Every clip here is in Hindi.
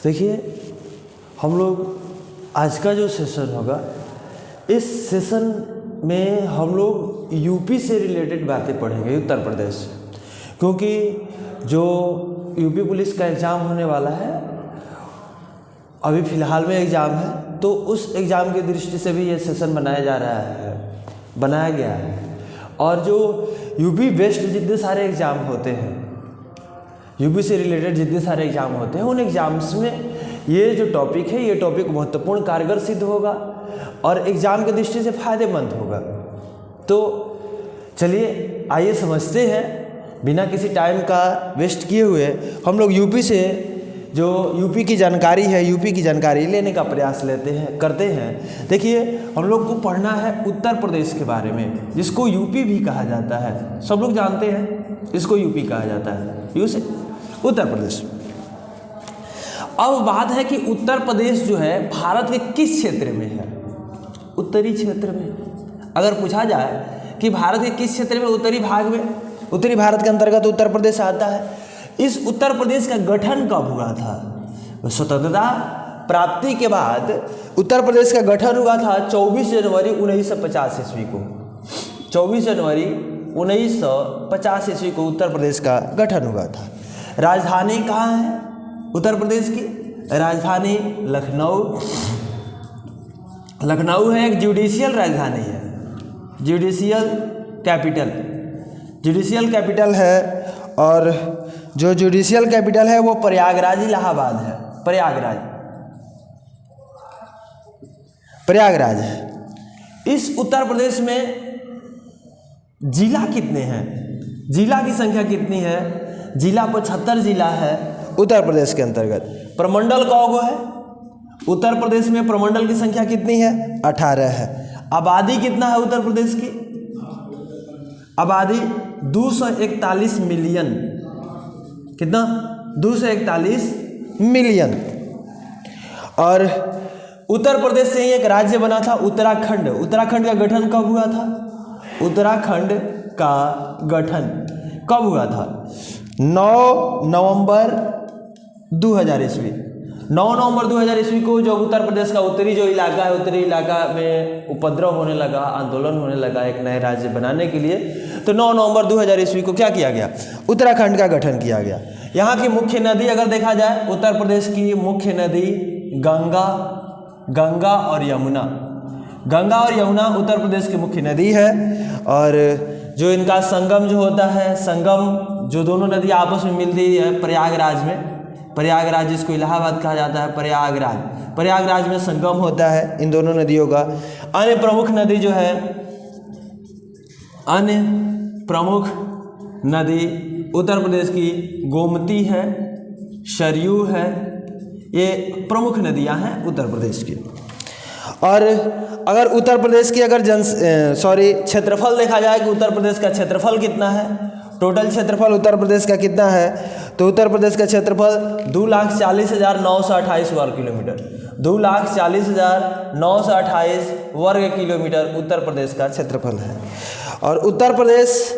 देखिए, हम लोग आज का जो सेशन होगा, इस सेशन में हम लोग यूपी से रिलेटेड बातें पढ़ेंगे, उत्तर प्रदेश से, क्योंकि जो यूपी पुलिस का एग्ज़ाम होने वाला है, अभी फ़िलहाल में एग्ज़ाम है, तो उस एग्ज़ाम की दृष्टि से भी ये सेशन बनाया गया है। और जो यूपी बेस्ड जितने सारे एग्ज़ाम होते हैं, यूपी से रिलेटेड जितने सारे एग्ज़ाम होते हैं, उन एग्ज़ाम्स में ये जो टॉपिक है, ये टॉपिक महत्वपूर्ण कारगर सिद्ध होगा और एग्ज़ाम की दृष्टि से फ़ायदेमंद होगा। तो चलिए आइए समझते हैं, बिना किसी टाइम का वेस्ट किए हुए हम लोग यूपी से जो यूपी की जानकारी है, यूपी की जानकारी लेने का प्रयास करते हैं। देखिए, हम लोग को पढ़ना है उत्तर प्रदेश के बारे में, जिसको यूपी भी कहा जाता है। सब लोग जानते हैं इसको यूपी कहा जाता है, यू से उत्तर प्रदेश। अब बात है कि उत्तर प्रदेश जो है भारत के किस क्षेत्र में है? उत्तरी क्षेत्र में। अगर पूछा जाए कि भारत के किस क्षेत्र में, उत्तरी भाग में, उत्तरी भारत के अंतर्गत उत्तर प्रदेश आता है। इस उत्तर प्रदेश का गठन कब हुआ था? स्वतंत्रता प्राप्ति के बाद उत्तर प्रदेश का गठन हुआ था 24 जनवरी 1950 ईस्वी को। 24 जनवरी 1950 ईस्वी को उत्तर प्रदेश का गठन हुआ था। राजधानी कहाँ है उत्तर प्रदेश की? राजधानी लखनऊ है। एक जुडिशियल राजधानी है, जुडिशियल कैपिटल है। और जो जुडिशियल कैपिटल है वो प्रयागराज इलाहाबाद है। प्रयागराज है। इस उत्तर प्रदेश में जिला कितने हैं? जिला की संख्या कितनी है? जिला 75 जिला है उत्तर प्रदेश के अंतर्गत। प्रमंडल कौगो है उत्तर प्रदेश में? प्रमंडल की संख्या कितनी है? 18 है। आबादी कितना है उत्तर प्रदेश की? आबादी 241 मिलियन। कितना? 241 मिलियन। और उत्तर प्रदेश से ही एक राज्य बना था, उत्तराखंड। उत्तराखंड का गठन कब हुआ था? उत्तराखंड का गठन कब हुआ था? 9 नवंबर 2000 ईस्वी। 9 नवंबर 2000 ईस्वी को जो उत्तर प्रदेश का उत्तरी जो इलाका है, उत्तरी इलाका में उपद्रव होने लगा, आंदोलन होने लगा एक नए राज्य बनाने के लिए, तो 9 नवंबर 2000 ईस्वी को क्या किया गया? उत्तराखंड का गठन किया गया। यहाँ की मुख्य नदी अगर देखा जाए, उत्तर प्रदेश की मुख्य नदी गंगा और यमुना। गंगा और यमुना उत्तर प्रदेश की मुख्य नदी है। और जो इनका संगम जो होता है, संगम जो दोनों नदी आपस में मिलती है प्रयागराज में, प्रयागराज जिसको इलाहाबाद कहा जाता है, प्रयागराज में संगम होता है इन दोनों नदियों का। अन्य प्रमुख नदी जो है, अन्य प्रमुख नदी उत्तर प्रदेश की गोमती है, सरयू है, ये प्रमुख नदियां हैं उत्तर प्रदेश की। और अगर उत्तर प्रदेश की क्षेत्रफल देखा जाए कि उत्तर प्रदेश का क्षेत्रफल कितना है, टोटल क्षेत्रफल उत्तर प्रदेश का कितना है, तो उत्तर प्रदेश का क्षेत्रफल 2,40,928 वर्ग किलोमीटर। 2,40,928 वर्ग किलोमीटर उत्तर प्रदेश का क्षेत्रफल है। और उत्तर प्रदेश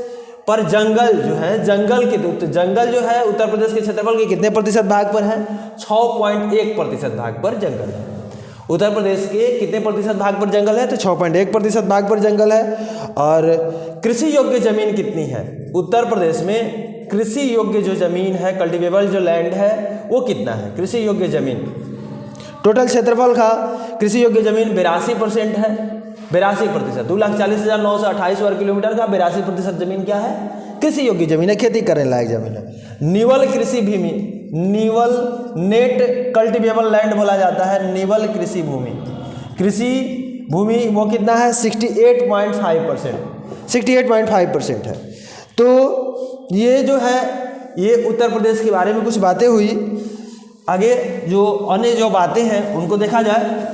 पर जंगल जो है, जंगल जो है उत्तर प्रदेश के क्षेत्रफल के कितने प्रतिशत भाग पर है? 6.1% भाग पर जंगल है। उत्तर प्रदेश के कितने प्रतिशत भाग पर जंगल है? तो 6.1% भाग पर जंगल है। और कृषि योग्य जमीन कितनी है? उत्तर प्रदेश में कृषि योग्य जो जमीन है, कल्टिवेबल जो लैंड है, वो कितना है? कृषि योग्य जमीन टोटल क्षेत्रफल का कृषि योग्य जमीन 82% है। 82%। 2,40,928 वर्ग किलोमीटर का 82% जमीन क्या है? कृषि योग्य जमीन है, खेती करने लायक जमीन है। निवल कृषि भूमि, निवल नेट कल्टिवेबल लैंड बोला जाता है, निवल कृषि भूमि वो कितना है? 68.5% है। तो ये जो है, ये उत्तर प्रदेश के बारे में कुछ बातें हुई। आगे जो अन्य जो बातें हैं उनको देखा जाए।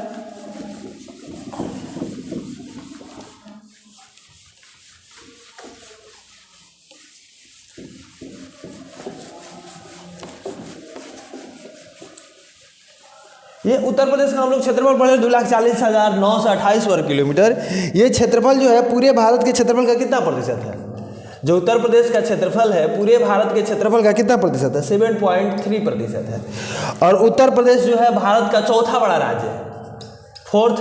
ये उत्तर प्रदेश का हम लोग क्षेत्रफल पढ़े 2,40,928 वर्ग किलोमीटर। ये क्षेत्रफल जो है पूरे भारत के क्षेत्रफल का कितना प्रतिशत है? जो उत्तर प्रदेश का क्षेत्रफल है पूरे भारत के क्षेत्रफल का कितना प्रतिशत है? 7.3% है। और उत्तर प्रदेश जो है भारत का चौथा बड़ा राज्य है, 4th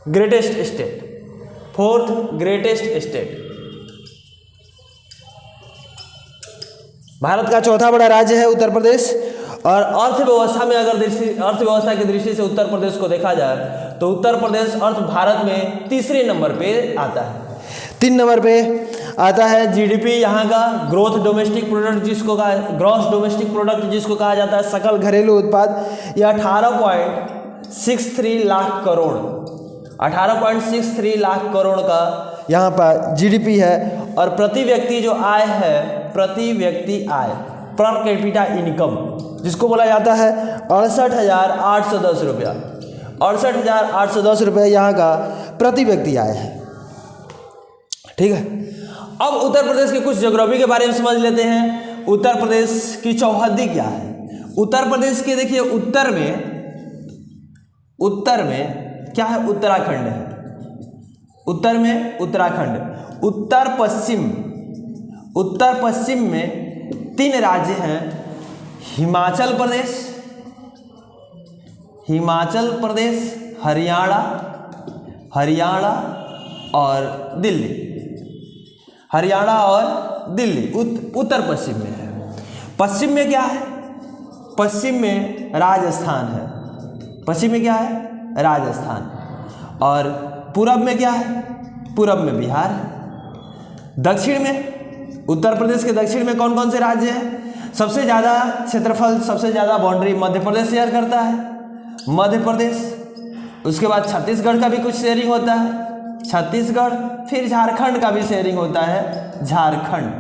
ग्रेटेस्ट स्टेट। भारत का चौथा बड़ा राज्य है उत्तर प्रदेश। और अर्थव्यवस्था में अगर अर्थव्यवस्था की दृष्टि से उत्तर प्रदेश को देखा जाए तो उत्तर प्रदेश भारत में तीसरे नंबर पे आता है, 3 नंबर पे आता है। जीडीपी यहाँ का ग्रोस डोमेस्टिक प्रोडक्ट जिसको कहा जाता है, सकल घरेलू उत्पाद, यह 18.63 लाख करोड़ 18.63 लाख करोड़ का यहाँ पर जीडीपी है। और प्रति व्यक्ति जो आय है, प्रति व्यक्ति आय, पर कैपिटा इनकम जिसको बोला जाता है 68,810 रुपया, 68,810 रुपये यहाँ का प्रति व्यक्ति आय है। ठीक है, अब उत्तर प्रदेश के कुछ ज्योग्राफी के बारे में समझ लेते हैं। उत्तर प्रदेश की चौहद्दी क्या है? उत्तर प्रदेश के देखिए उत्तर में क्या है? उत्तराखंड है। उत्तर में उत्तराखंड। उत्तर पश्चिम में 3 राज्य हैं, हिमाचल प्रदेश, हरियाणा और दिल्ली। उत्तर पश्चिम में है। पश्चिम में क्या है? पश्चिम में राजस्थान है। पश्चिम में क्या है? राजस्थान। और पूरब में क्या है? पूरब में बिहार है। दक्षिण में, उत्तर प्रदेश के दक्षिण में कौन कौन से राज्य हैं? सबसे ज़्यादा क्षेत्रफल, सबसे ज़्यादा बाउंड्री मध्य प्रदेश शेयर करता है, मध्य प्रदेश। उसके बाद छत्तीसगढ़ का भी कुछ शेयरिंग होता है, छत्तीसगढ़। फिर झारखंड का भी शेयरिंग होता है, झारखंड।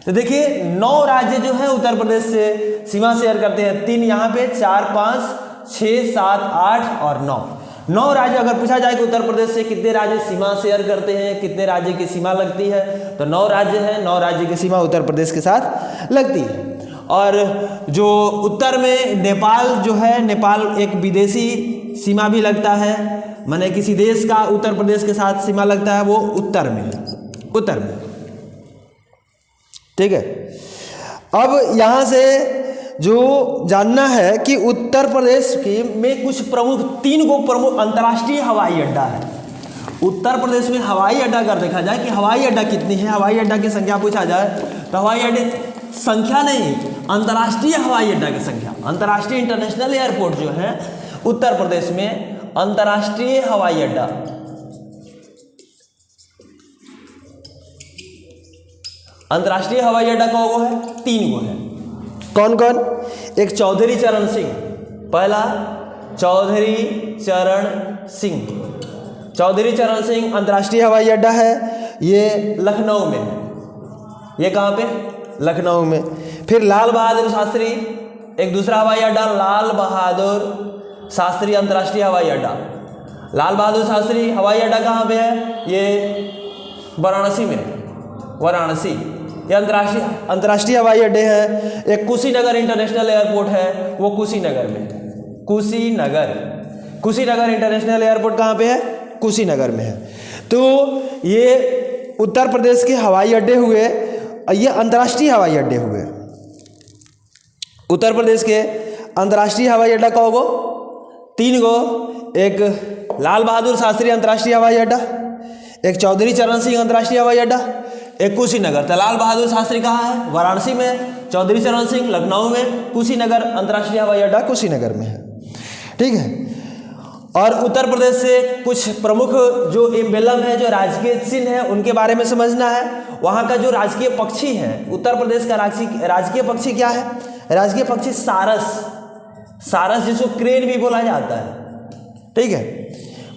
तो देखिए 9 राज्य जो है उत्तर प्रदेश से सीमा शेयर करते हैं। 3 यहाँ पे, 4, 5, 6, 7, 8 और 9 राज्य। अगर पूछा जाए कि उत्तर प्रदेश से कितने राज्य सीमा शेयर करते हैं, कितने राज्य की सीमा लगती है, तो 9 राज्य हैं। 9 राज्य की सीमा उत्तर प्रदेश के साथ लगती है। और जो उत्तर में नेपाल जो है, नेपाल एक विदेशी सीमा भी लगता है, माने किसी देश का उत्तर प्रदेश के साथ सीमा लगता है, वो उत्तर में है, उत्तर में। ठीक है, अब यहाँ से जो जानना है कि उत्तर प्रदेश के में कुछ 3 प्रमुख अंतर्राष्ट्रीय हवाई अड्डा है। उत्तर प्रदेश में हवाई अड्डा अगर देखा जाए कि हवाई अड्डा कितनी है, हवाई अड्डा की संख्या पूछा जाए तो हवाई अड्डे संख्या नहीं, अंतर्राष्ट्रीय हवाई अड्डा की संख्या, अंतर्राष्ट्रीय इंटरनेशनल एयरपोर्ट जो है उत्तर प्रदेश में, अंतर्राष्ट्रीय हवाई अड्डा, अंतर्राष्ट्रीय हवाई अड्डा का वो है 3 गो है। कौन कौन? एक चौधरी चरण सिंह, पहला चौधरी चरण सिंह अंतर्राष्ट्रीय हवाई अड्डा है, ये लखनऊ में है। ये कहाँ पे? लखनऊ में। फिर लाल बहादुर शास्त्री, एक दूसरा हवाई अड्डा, लाल बहादुर शास्त्री अंतर्राष्ट्रीय हवाई अड्डा। लाल बहादुर शास्त्री हवाई अड्डा कहाँ पे है? ये वाराणसी में, वाराणसी। ये अंतर्राष्ट्रीय हवाई अड्डे हैं। एक कुशीनगर इंटरनेशनल एयरपोर्ट है, वो कुशीनगर में, कुशीनगर इंटरनेशनल एयरपोर्ट कहाँ पे है? कुशीनगर में है। तो ये उत्तर प्रदेश के हवाई अड्डे हुए, ये अंतर्राष्ट्रीय हवाई अड्डे हुए। उत्तर प्रदेश के अंतर्राष्ट्रीय हवाई अड्डा कौ गो? 3 गो। एक लाल बहादुर शास्त्री अंतर्राष्ट्रीय हवाई अड्डा, एक चौधरी चरण सिंह अंतर्राष्ट्रीय हवाई अड्डा, एक कुशीनगर। तो लाल बहादुर शास्त्री कहाँ है? वाराणसी में। चौधरी चरण सिंह लखनऊ में। कुशीनगर अंतर्राष्ट्रीय हवाई अड्डा कुशीनगर में है। ठीक है, और उत्तर प्रदेश से कुछ प्रमुख जो एम्बेलम है, जो राजकीय चिन्ह है, उनके बारे में समझना है। वहाँ का जो राजकीय पक्षी है, उत्तर प्रदेश का राजकीय पक्षी क्या है? राजकीय पक्षी सारस, जिसको क्रेन भी बोला जाता है। ठीक है,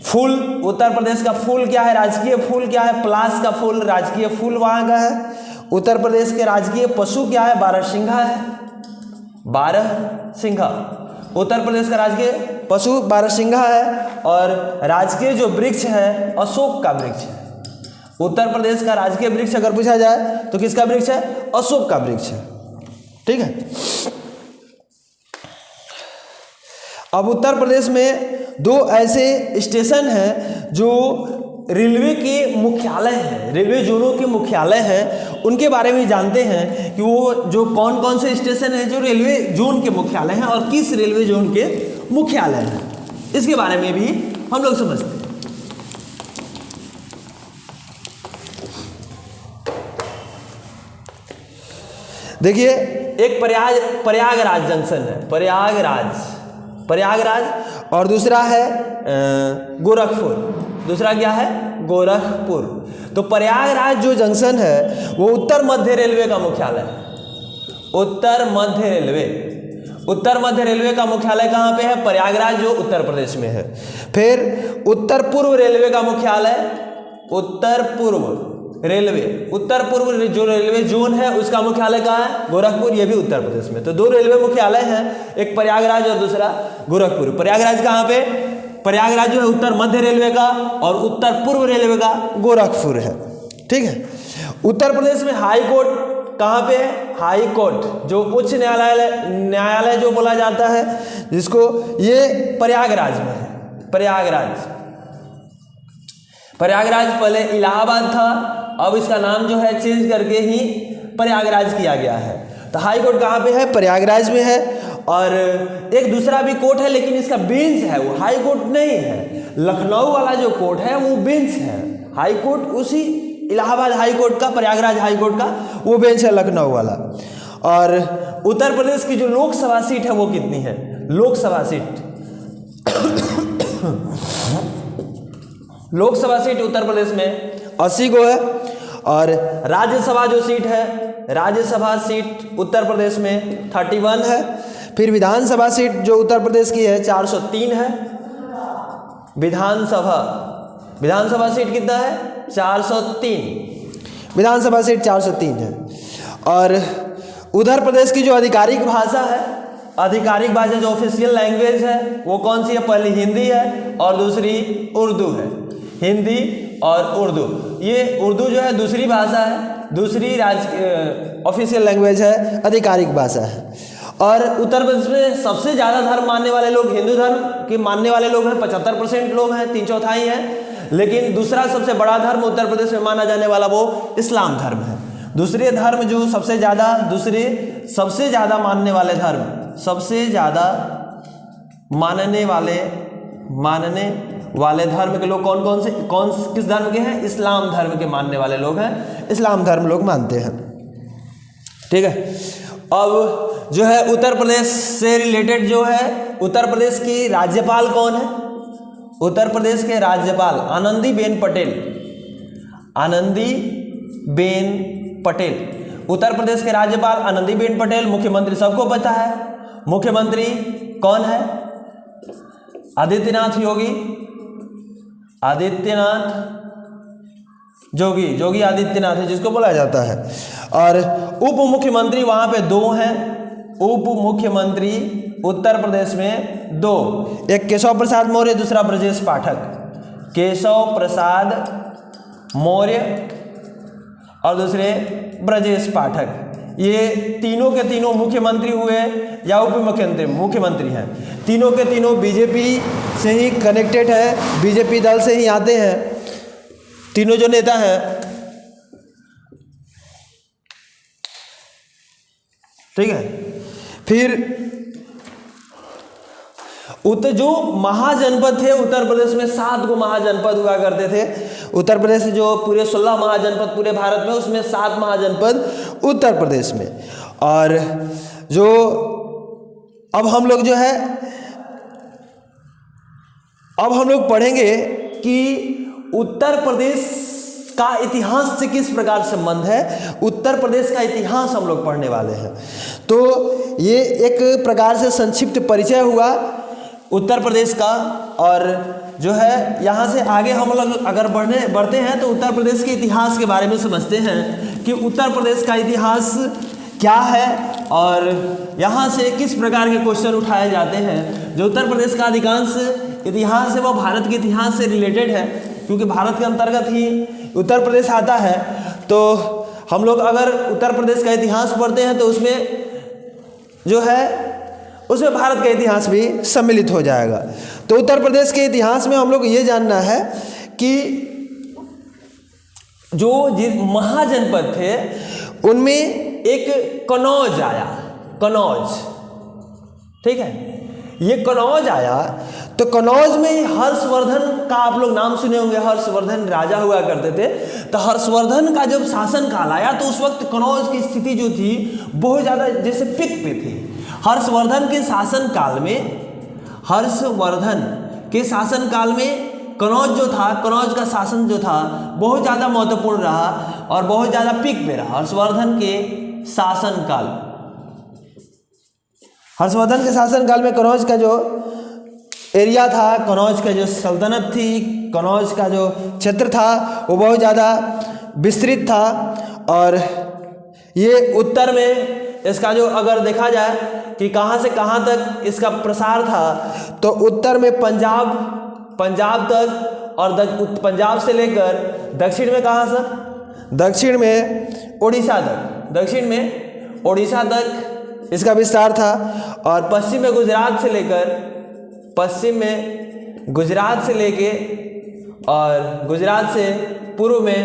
फूल, उत्तर प्रदेश का फूल क्या है? राजकीय फूल क्या है? पलाश का फूल राजकीय फूल वहाँ का है। उत्तर प्रदेश के राजकीय पशु क्या है? बारहसिंघा है, बारहसिंघा। उत्तर प्रदेश का राजकीय पशु बारहसिंघा है। और राजकीय जो वृक्ष है अशोक का वृक्ष है। उत्तर प्रदेश का राजकीय वृक्ष अगर पूछा जाए तो किसका वृक्ष है? अशोक का वृक्ष है। ठीक है, अब उत्तर प्रदेश में 2 ऐसे स्टेशन हैं जो रेलवे के मुख्यालय हैं, रेलवे जोनों के मुख्यालय हैं, उनके बारे में जानते हैं कि वो जो कौन कौन से स्टेशन हैं जो रेलवे जोन के मुख्यालय हैं और किस रेलवे जोन के मुख्यालय हैं, इसके बारे में भी हम लोग समझते हैं। देखिए, एक प्रयागराज जंक्शन है, प्रयागराज और दूसरा है गोरखपुर, दूसरा क्या है, गोरखपुर। तो प्रयागराज जो जंक्शन है वो उत्तर मध्य रेलवे का मुख्यालय है, उत्तर मध्य रेलवे का मुख्यालय कहाँ पे है, प्रयागराज, जो उत्तर प्रदेश में है। फिर उत्तर पूर्व रेलवे का मुख्यालय, उत्तर पूर्व जो रेलवे जोन है उसका मुख्यालय कहाँ है, गोरखपुर, ये भी उत्तर प्रदेश में। तो दो रेलवे मुख्यालय हैं, एक प्रयागराज और दूसरा गोरखपुर। प्रयागराज कहाँ पे, प्रयागराज जो है उत्तर मध्य रेलवे का और उत्तर पूर्व रेलवे का गोरखपुर है। ठीक है। उत्तर प्रदेश में हाई कोर्ट कहाँ पे है, हाई कोर्ट जो उच्च न्यायालय जो बोला जाता है जिसको, ये प्रयागराज में है। प्रयागराज पहले इलाहाबाद था, अब इसका नाम जो है चेंज करके ही प्रयागराज किया गया है। तो हाई कोर्ट कहाँ पे है, प्रयागराज में है। और एक दूसरा भी कोर्ट है लेकिन इसका बेंच है, वो हाई कोर्ट नहीं है। लखनऊ वाला जो कोर्ट है वो बेंच है, हाई कोर्ट उसी इलाहाबाद हाई कोर्ट का, प्रयागराज हाई कोर्ट का वो बेंच है लखनऊ वाला। और उत्तर प्रदेश की जो लोकसभा सीट है वो कितनी है, लोकसभा सीट उत्तर प्रदेश में 80 को है। और राज्यसभा जो सीट है, राज्यसभा सीट उत्तर प्रदेश में 31 है। फिर विधानसभा सीट जो उत्तर प्रदेश की है 403 है। विधानसभा सीट कितना है, 403, विधानसभा सीट 403 है। और उधर प्रदेश की जो आधिकारिक भाषा है, आधिकारिक भाषा जो ऑफिशियल लैंग्वेज है वो कौन सी है, पहली हिंदी है और दूसरी उर्दू है, हिंदी और उर्दू। ये उर्दू जो है दूसरी भाषा है, दूसरी ऑफिशियल लैंग्वेज है, आधिकारिक भाषा है। और उत्तर प्रदेश में सबसे ज़्यादा धर्म मानने वाले लोग, हिंदू धर्म के मानने वाले लोग हैं, 75% लोग हैं, 3/4 हैं। लेकिन दूसरा सबसे बड़ा धर्म उत्तर प्रदेश में माना जाने वाला वो इस्लाम धर्म है। दूसरे धर्म जो सबसे ज़्यादा मानने वाले धर्म, सबसे ज़्यादा मानने वाले धर्म के लोग किस धर्म के हैं, इस्लाम धर्म के मानने वाले लोग हैं, इस्लाम धर्म लोग मानते हैं। ठीक है। अब जो है उत्तर प्रदेश से रिलेटेड जो है, उत्तर प्रदेश की राज्यपाल कौन है, उत्तर प्रदेश के राज्यपाल आनंदीबेन पटेल, उत्तर प्रदेश के राज्यपाल आनंदीबेन पटेल। मुख्यमंत्री सबको पता है, मुख्यमंत्री कौन है, आदित्यनाथ जोगी आदित्यनाथ है जिसको बोला जाता है। और उप मुख्यमंत्री वहां पे 2 हैं, उप मुख्यमंत्री उत्तर प्रदेश में 2, एक केशव प्रसाद मौर्य, दूसरा ब्रजेश पाठक। केशव प्रसाद मौर्य और दूसरे ब्रजेश पाठक। ये तीनों के तीनों मुख्यमंत्री हुए या उप मुख्यमंत्री हैं। तीनों के तीनों बीजेपी से ही कनेक्टेड है, बीजेपी दल से ही आते हैं तीनों जो नेता हैं। ठीक है। फिर जो महाजनपद थे उत्तर प्रदेश में, 7 गो महाजनपद हुआ करते थे। उत्तर प्रदेश से जो पूरे 16 महाजनपद पूरे भारत में, उसमें 7 महाजनपद उत्तर प्रदेश में। और जो अब हम लोग जो है, अब हम लोग पढ़ेंगे कि उत्तर प्रदेश का इतिहास से किस प्रकार संबंध है। उत्तर प्रदेश का इतिहास हम लोग पढ़ने वाले हैं। तो ये एक प्रकार से संक्षिप्त परिचय हुआ उत्तर प्रदेश का। और जो है यहाँ से आगे हम लोग अगर बढ़ते हैं तो उत्तर प्रदेश के इतिहास के बारे में समझते हैं कि उत्तर प्रदेश का इतिहास क्या है और यहाँ से किस प्रकार के क्वेश्चन उठाए जाते हैं। जो उत्तर प्रदेश का अधिकांश इतिहास है वो भारत के इतिहास से रिलेटेड है, क्योंकि भारत के अंतर्गत ही उत्तर प्रदेश आता है। तो हम लोग अगर उत्तर प्रदेश का इतिहास पढ़ते हैं तो उसमें जो है उसमें भारत का इतिहास भी सम्मिलित हो जाएगा। तो उत्तर प्रदेश के इतिहास में हम लोग ये जानना है कि जो महाजनपद थे उनमें एक कनौज आया, कनौज, ठीक है। ये कनौज आया तो कनौज में हर्षवर्धन का आप लोग नाम सुने होंगे, हर्षवर्धन राजा हुआ करते थे। तो हर्षवर्धन का जब शासन काल आया तो उस वक्त कनौज की स्थिति जो थी बहुत ज़्यादा जैसे पिक पे थी। हर्षवर्धन के शासन काल में कनौज जो था, कनौज का शासन जो था बहुत ज़्यादा महत्वपूर्ण रहा और बहुत ज़्यादा पिक पे रहा। हर्षवर्धन के शासन काल में कनौज का जो एरिया था, कनौज का जो सल्तनत थी, कनौज का जो क्षेत्र था वो बहुत ज़्यादा विस्तृत था। और ये उत्तर में इसका जो अगर देखा जाए कि कहाँ से कहाँ तक इसका प्रसार था तो उत्तर में पंजाब तक, और पंजाब से लेकर दक्षिण में कहाँ सर, दक्षिण में उड़ीसा तक इसका विस्तार था। और पश्चिम में गुजरात से लेके और गुजरात से पूर्व में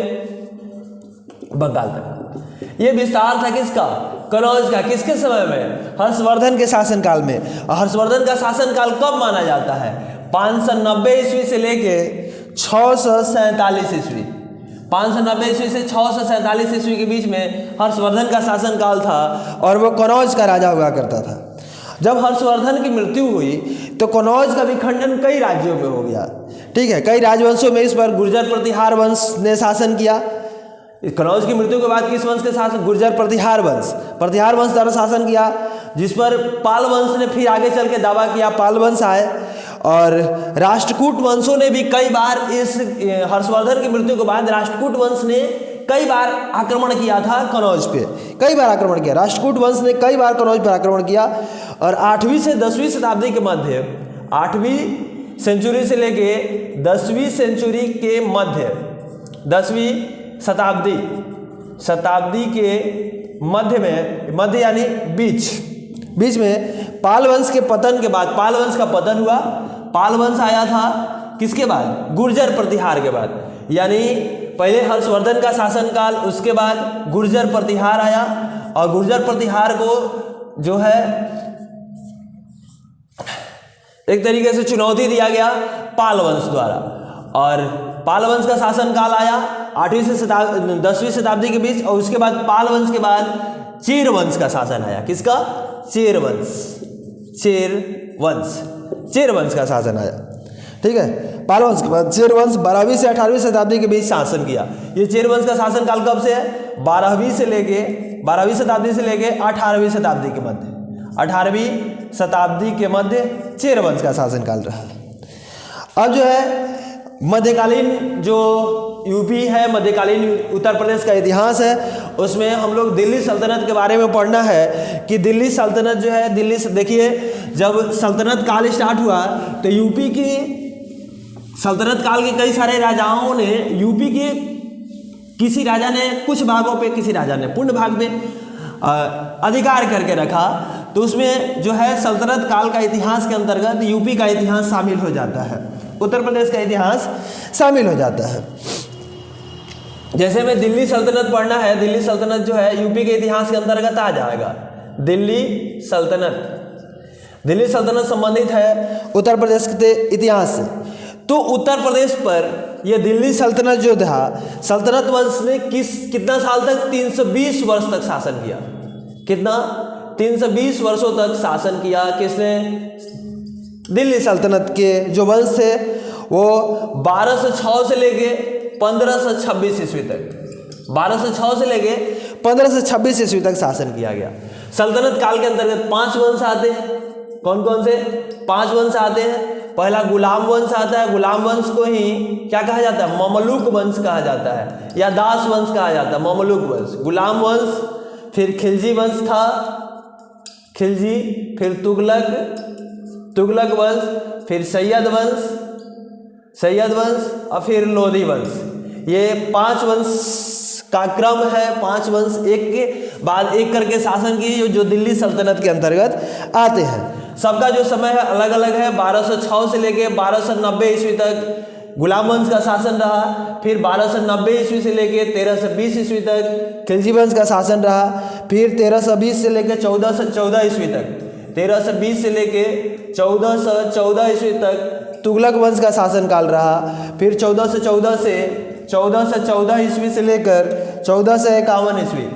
बंगाल तक ये विस्तार था किसका, कनौज का। किसके समय में, हर्षवर्धन के शासनकाल में। और हर्षवर्धन का शासनकाल कब माना जाता है, 590 ईस्वी से लेके 647 ईस्वी। 590 ईस्वी से 647 ईस्वी के बीच में हर्षवर्धन का शासनकाल था और वो कनौज का राजा हुआ करता था। जब हर्षवर्धन की मृत्यु हुई तो कनौज का विखंडन कई राज्यों में हो गया, ठीक है। कई राजवंशों में इस पर गुर्जर प्रतिहार वंश ने शासन किया। कनौज की मृत्यु के बाद किस वंश के शासन, गुर्जर प्रतिहार वंश द्वारा शासन किया, जिस पर पाल वंश ने फिर आगे चल के दावा किया, पाल वंश आए। और राष्ट्रकूट वंशों ने भी कई बार इस हर्षवर्धन की मृत्यु के बाद राष्ट्रकूट वंश ने कई बार आक्रमण किया था कनौज पे, कई बार आक्रमण किया। राष्ट्रकूट वंश ने कई बार कनौज पर आक्रमण किया। और 8वीं से 10वीं शताब्दी के मध्य, 8वीं सेंचुरी से लेके 10वीं सेंचुरी के मध्य, 10वीं शताब्दी के मध्य यानी बीच में पाल वंश के पतन के बाद, पाल वंश का पतन हुआ। पाल वंश आया था किसके बाद, गुर्जर प्रतिहार के बाद। यानी पहले हर्षवर्धन का शासनकाल, उसके बाद गुर्जर प्रतिहार आया। और गुर्जर प्रतिहार को जो है एक तरीके से चुनौती दिया गया पाल वंश द्वारा। और पाल वंश का शासनकाल आया 8वीं से 10वीं शताब्दी के बीच। और उसके बाद पाल वंश के बाद चेर वंश का शासन आया। किसका, चेर वंश का शासन आया, ठीक है। पाल वंश के बाद चेर वंश 12वीं से 18वीं शताब्दी के बीच शासन किया। ये चेर वंश का शासनकाल कब से है, 12वीं शताब्दी से लेके 18वीं शताब्दी के मध्य, 18वीं शताब्दी के मध्य चेर वंश का शासनकाल रहा। अब जो है मध्यकालीन जो यूपी है, मध्यकालीन उत्तर प्रदेश का इतिहास है, उसमें हम लोग दिल्ली सल्तनत के बारे में पढ़ना है कि दिल्ली सल्तनत जो है, दिल्ली से देखिए जब सल्तनत काल स्टार्ट हुआ तो यूपी की सल्तनत काल के कई सारे राजाओं ने यूपी के किसी राजा ने कुछ भागों पे, किसी राजा ने पूर्ण भाग में अधिकार करके रखा। तो उसमें जो है सल्तनत काल का इतिहास के अंतर्गत यूपी का इतिहास शामिल हो जाता है, उत्तर प्रदेश का इतिहास शामिल हो जाता है। जैसे में दिल्ली सल्तनत पढ़ना है, दिल्ली सल्तनत जो है यूपी के इतिहास के अंतर्गत आ जाएगा। दिल्ली सल्तनत संबंधित है उत्तर प्रदेश के इतिहास से। तो उत्तर प्रदेश पर यह दिल्ली सल्तनत जो था, सल्तनत वंश ने कितना साल तक, 320 वर्ष तक शासन किया। कितना, 320 वर्षों तक शासन किया। किसने, दिल्ली सल्तनत के जो वंश थे वो 1206 से लेके 1526 ईस्वी तक, 1206 से लेके 1526 ईस्वी तक शासन किया गया। सल्तनत काल के अंतर्गत 5 वंश आते हैं। कौन कौन से, 5 वंश आते हैं। पहला गुलाम वंश आता है। गुलाम वंश को ही क्या कहा जाता है, ममलूक वंश कहा जाता है या दास वंश कहा जाता है, ममलूक वंश, गुलाम वंश। फिर खिलजी वंश था, खिलजी, फिर तुगलक वंश, फिर सैयद वंश और फिर लोधी वंश। ये 5 वंश का क्रम है। 5 वंश एक के बाद एक करके शासन किए जो दिल्ली सल्तनत के अंतर्गत आते हैं। सबका जो समय है अलग अलग है। 1206 से लेके 1290 ईस्वी तक गुलाम वंश का शासन रहा। फिर 1290 ईस्वी से लेके 1320 ईस्वी तक खिलजी वंश का शासन रहा। फिर 1320 से लेके 1414 ईस्वी तक 1320 से लेके 1414 ईस्वी तक तुगलक वंश का शासनकाल रहा। फिर 1414 ईस्वी से लेकर 1451 ईस्वी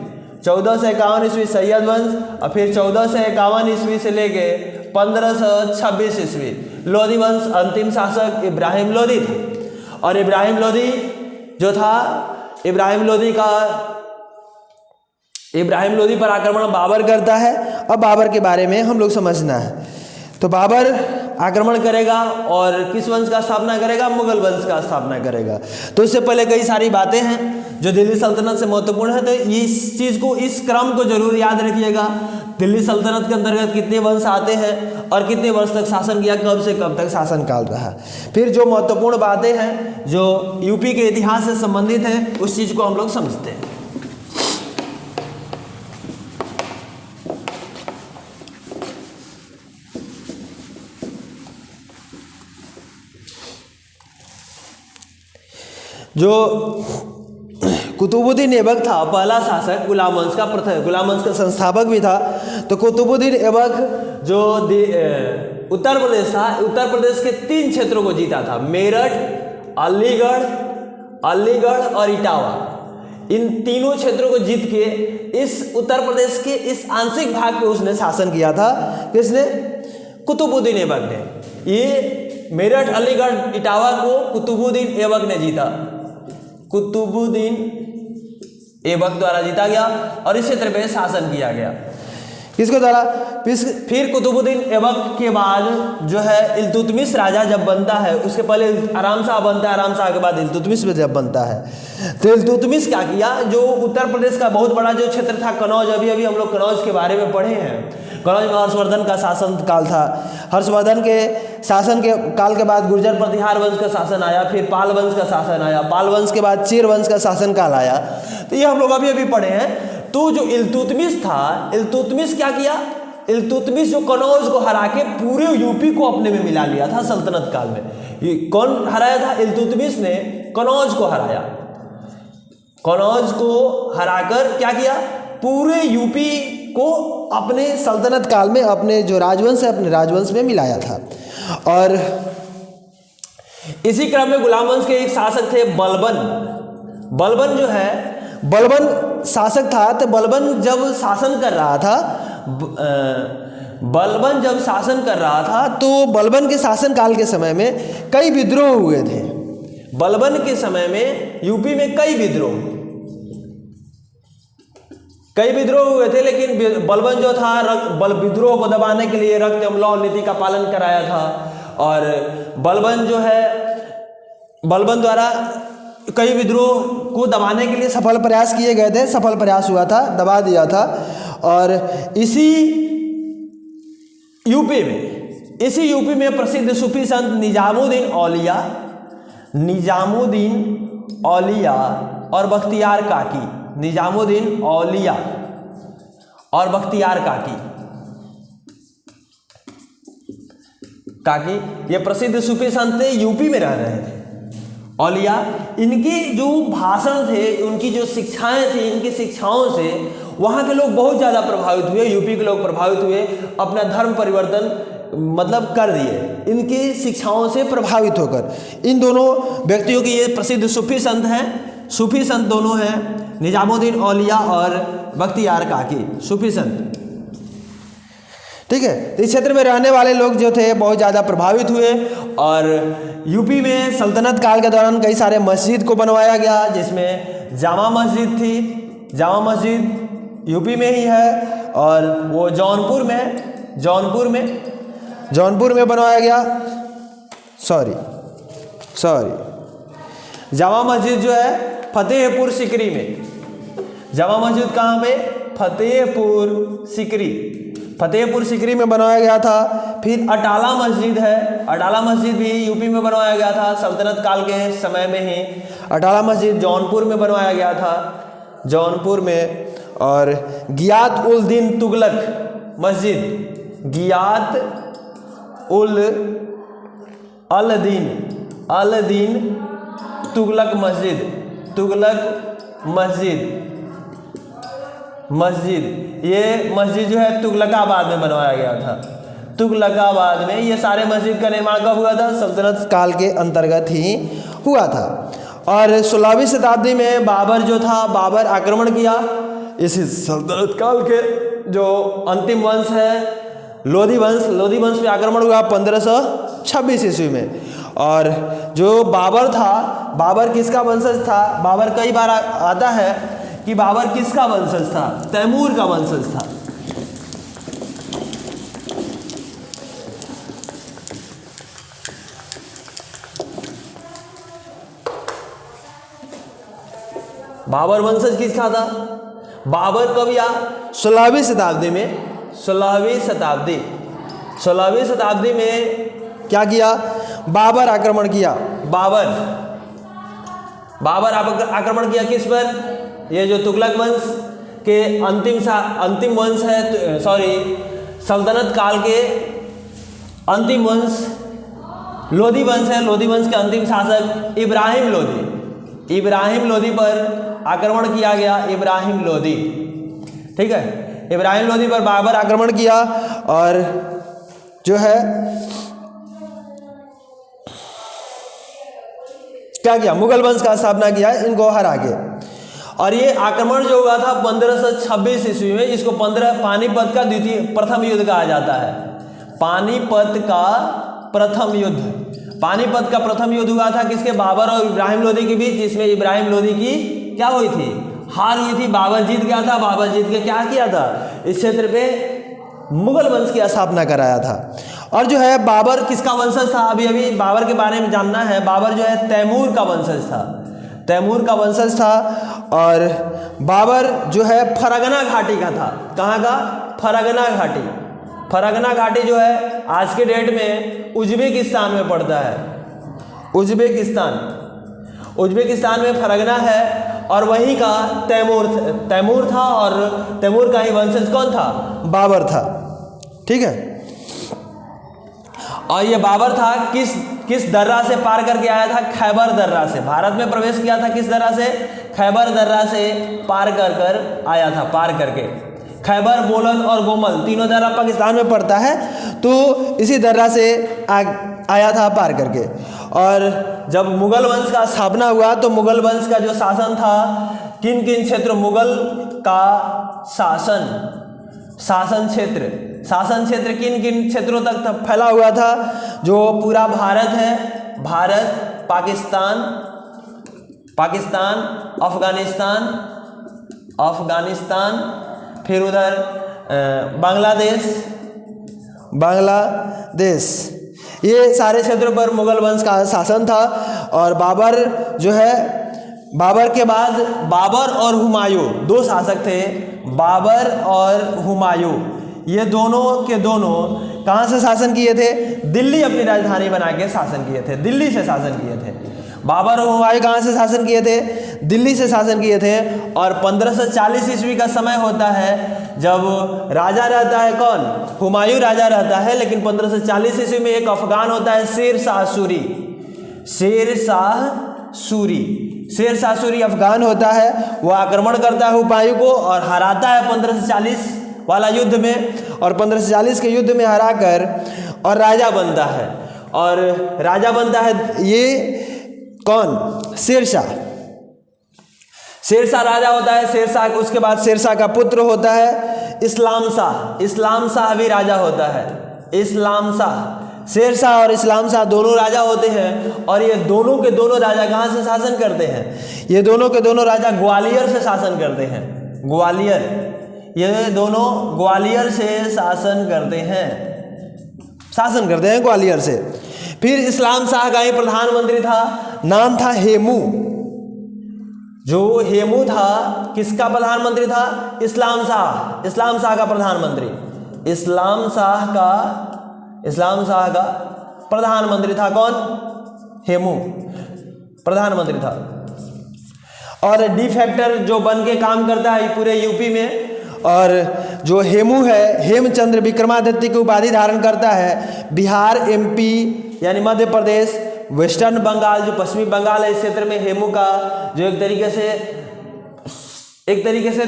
1451 ईस्वी सैयद वंश, और फिर 1451 ईस्वी से लेके 1526 ईस्वी लोधी वंश। अंतिम शासक इब्राहिम लोधी थे, और इब्राहिम लोधी जो था, इब्राहिम लोधी पर आक्रमण बाबर करता है। अब बाबर के बारे में हम लोग समझना है। तो बाबर आक्रमण करेगा और किस वंश का स्थापना करेगा? मुगल वंश का स्थापना करेगा। तो इससे पहले कई सारी बातें हैं जो दिल्ली सल्तनत से महत्वपूर्ण है, तो इस चीज़ को, इस क्रम को जरूर याद रखिएगा। दिल्ली सल्तनत के अंतर्गत कितने वंश आते हैं और कितने वर्ष तक शासन किया, कब से कब तक शासनकाल रहा। फिर जो महत्वपूर्ण बातें हैं जो यूपी के इतिहास से संबंधित हैं, उस चीज़ को हम लोग समझते हैं। जो कुतुबुद्दीन ऐबक था पहला शासक, गुलाम वंश का संस्थापक भी था। तो कुतुबुद्दीन ऐबक जो उत्तर प्रदेश था, उत्तर प्रदेश के 3 क्षेत्रों को जीता था, मेरठ, अलीगढ़ और इटावा। इन तीनों क्षेत्रों को जीत के इस उत्तर प्रदेश के इस आंशिक भाग पे उसने शासन किया था। किसने? कुतुबुद्दीन ऐबक ने। ये मेरठ, अलीगढ़, इटावा को कुतुबुद्दीन ऐबक ने जीता, कुतुबुद्दीन ऐबक द्वारा जीता गया और इस क्षेत्र में शासन किया गया। किसके द्वारा? फिर कुतुबुद्दीन ऐबक के बाद जो है इल्तुतमिश राजा जब बनता है, उसके पहले आराम शाह बनता है, आराम शाह के बाद इल्तुतमिश जब बनता है, तो इल्तुतमिश क्या किया? जो उत्तर प्रदेश का बहुत बड़ा जो क्षेत्र था कनौज, अभी हम लोग कनौज के बारे में पढ़े हैं। कनौज में हर्षवर्धन का शासन काल था। हर्षवर्धन के शासन के काल के बाद गुर्जर प्रतिहार वंश का शासन आया, फिर पाल वंश का शासन आया, पाल वंश के बाद चेर वंश का शासन काल आया। तो ये हम लोग अभी पढ़े हैं। तो जो इल्तुतमिश था, इल्तुतमिश क्या किया? इल्तुतमिश जो कनौज को हरा के पूरे यूपी को अपने में मिला लिया था सल्तनत काल में। ये कौन हराया था? इल्तुतमिश ने कनौज को हराया। कनौज को हराकर क्या किया? पूरे यूपी को अपने सल्तनत काल में, अपने जो राजवंश है, अपने राजवंश में मिलाया था। और इसी क्रम में गुलाम वंश के एक शासक थे बलबन। बलबन जो है, बलबन शासक था। तो बलबन जब शासन कर रहा था, तो बलबन के शासन काल के समय में कई विद्रोह हुए थे। बलबन के समय में यूपी में कई विद्रोह हुए थे, लेकिन बलबन जो था विद्रोह को दबाने के लिए रक्त अमलाव नीति का पालन कराया था। और बलबन जो है, बलबन द्वारा कई विद्रोह को दबाने के लिए सफल प्रयास किए गए थे, सफल प्रयास हुआ था, दबा दिया था। और इसी यूपी में प्रसिद्ध सूफी संत निजामुद्दीन औलिया और बख्तियार काकी, निजामुद्दीन औलिया और बख्तियार काकी ये प्रसिद्ध सूफी संत थे, यूपी में रह रहे थे। औलिया, इनके जो भाषण थे, उनकी जो शिक्षाएं थी, इनकी शिक्षाओं से वहाँ के लोग बहुत ज़्यादा प्रभावित हुए, यूपी के लोग प्रभावित हुए, अपना धर्म परिवर्तन मतलब कर दिए इनकी शिक्षाओं से प्रभावित होकर। इन दोनों व्यक्तियों की ये प्रसिद्ध सूफी संत हैं, सूफी संत दोनों हैं, निजामुद्दीन औलिया और बख्तियार काकी, सूफी संत। ठीक है, तो इस क्षेत्र में रहने वाले लोग जो थे बहुत ज़्यादा प्रभावित हुए। और यूपी में सल्तनत काल के दौरान कई सारे मस्जिद को बनवाया गया, जिसमें जामा मस्जिद थी। जामा मस्जिद यूपी में ही है, और वो जौनपुर में बनवाया गया। सॉरी, जामा मस्जिद जो है फतेहपुर सीकरी में। जामा मस्जिद कहाँ पे? फतेहपुर सीकरी में बनवाया गया था। फिर अटाला मस्जिद है, अटाला मस्जिद भी यूपी में बनवाया गया था सल्तनत काल के समय में ही। अटाला मस्जिद जौनपुर में बनवाया गया था, जौनपुर में। और गियात उल दीन तुगलक मस्जिद, गियात उल दीन अल-दीन तुगलक मस्जिद, तुगलक मस्जिद, ये मस्जिद जो है तुगलकाबाद में बनवाया गया था। तुगलकाबाद में ये सारे मस्जिद का निर्माण कब हुआ था? सल्तनत काल के अंतर्गत ही हुआ था। और 16वीं शताब्दी में बाबर जो था, बाबर आक्रमण किया। इसी सल्तनत काल के जो अंतिम वंश है लोधी वंश पे आक्रमण हुआ 1526 ईस्वी में। और जो बाबर था, बाबर किसका वंशज था? बाबर कई बार आता है कि बाबर किसका वंशज था? तैमूर का वंशज था। बाबर वंशज किसका था? बाबर कब या 16वीं शताब्दी में, 16वीं शताब्दी में क्या किया? बाबर आक्रमण किया। बाबर आक्रमण किया किस पर? ये जो तुगलक वंश के अंतिम वंश है, सल्तनत काल के अंतिम वंश लोधी वंश है। लोधी वंश के अंतिम शासक इब्राहिम लोधी पर आक्रमण किया गया। इब्राहिम लोधी, ठीक है, इब्राहिम लोधी पर बाबर आक्रमण किया और जो है क्या किया? मुगल वंश का स्थापना किया इनको हरा के। और ये आक्रमण जो हुआ था 1526 ईस्वी में, इसको पानीपत का प्रथम युद्ध कहा जाता है। पानीपत का प्रथम युद्ध हुआ था किसके? बाबर और इब्राहिम लोधी के बीच, जिसमें इब्राहिम लोधी की क्या हुई थी? हार हुई थी। बाबर जीत गया था। बाबर जीत के क्या किया था? इस क्षेत्र पे मुगल वंश की स्थापना कराया था। और जो है बाबर किसका वंशज था? अभी बाबर के बारे में जानना है। बाबर जो है तैमूर का वंशज था। और बाबर जो है फरगना घाटी का था। कहाँ का? फरगना घाटी जो है आज के डेट में उज्बेकिस्तान में पड़ता है। उज्बेकिस्तान में फरगना है और वहीं का तैमूर था। और तैमूर का ही वंशज कौन था? बाबर था, ठीक है। और ये बाबर था किस दर्रा से पार करके आया था? खैबर दर्रा से भारत में प्रवेश किया था। किस दर्रा से? खैबर दर्रा से पार आया था। खैबर, बोलन और गोमल तीनों दर्रा पाकिस्तान में पड़ता है, तो इसी दर्रा से आया था पार करके। और जब मुगल वंश का स्थापना हुआ तो मुगल वंश का जो शासन था, किन क्षेत्र मुगल का शासन क्षेत्र किन क्षेत्रों तक फैला हुआ था? जो पूरा भारत है, पाकिस्तान, अफगानिस्तान, फिर उधर बांग्लादेश, ये सारे क्षेत्रों पर मुगल वंश का शासन था। और बाबर जो है, बाबर के बाद बाबर और हुमायूं दो शासक थे। बाबर और हुमायूं ये दोनों के दोनों कहाँ से शासन किए थे? दिल्ली अपनी राजधानी बना के शासन किए थे। दिल्ली से शासन किए थे। बाबर और हुमायूं कहाँ से शासन किए थे? दिल्ली से शासन किए थे। और 1540 ईस्वी का समय होता है जब राजा रहता है कौन? हुमायूं राजा रहता है। लेकिन 1540 ईस्वी में एक अफगान होता है शेर शाह सूरी अफगान होता है। वो आक्रमण करता है हुमायूं को और हराता है 1540 वाला युद्ध में। और 1540 के युद्ध में हराकर और राजा बनता है। और राजा बनता है ये कौन? शेरशाह राजा होता है। शेरशाह, उसके बाद शेरशाह का पुत्र होता है इस्लाम शाह भी राजा होता है। शेरशाह और इस्लाम शाह दोनों राजा होते हैं। और ये दोनों के दोनों राजा कहाँ से शासन करते हैं? ये दोनों के दोनों राजा ग्वालियर से शासन करते हैं। ये दोनों ग्वालियर से शासन करते हैं ग्वालियर से। फिर इस्लाम शाह का ही प्रधानमंत्री था, नाम था हेमू। जो हेमू था किसका प्रधानमंत्री था? इस्लाम शाह का प्रधानमंत्री। इस्लाम शाह का प्रधानमंत्री था कौन? हेमू प्रधानमंत्री था। और डिफेक्टर जो बन के काम करता है पूरे यूपी में। और जो हेमू है, हेमचंद्र विक्रमादित्य की उपाधि धारण करता है। बिहार, एमपी यानी मध्य प्रदेश, वेस्टर्न बंगाल, जो पश्चिमी बंगाल है, इस क्षेत्र में हेमू का जो एक तरीके से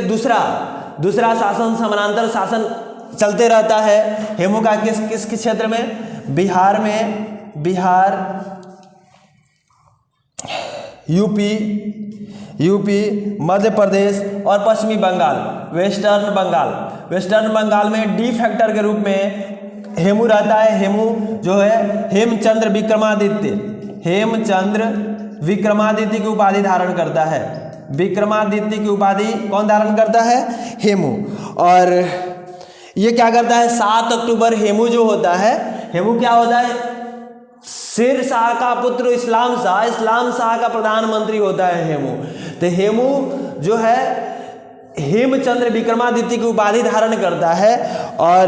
दूसरा शासन, समानांतर शासन चलते रहता है। हेमू का किस क्षेत्र में? बिहार में, यूपी, मध्य प्रदेश और पश्चिमी बंगाल, वेस्टर्न बंगाल में डी फैक्टर के रूप में हेमू रहता है। हेमू जो है हेमचंद्र विक्रमादित्य की उपाधि धारण करता है। विक्रमादित्य की उपाधि कौन धारण करता है? हेमू। और ये क्या करता है? 7 अक्टूबर हेमू जो होता है, हेमू क्या होता है? शेर शाह का पुत्र इस्लाम शाह का प्रधानमंत्री होता है हेमू। तो हेमू जो है हेमचंद्र विक्रमादित्य की उपाधि धारण करता है। और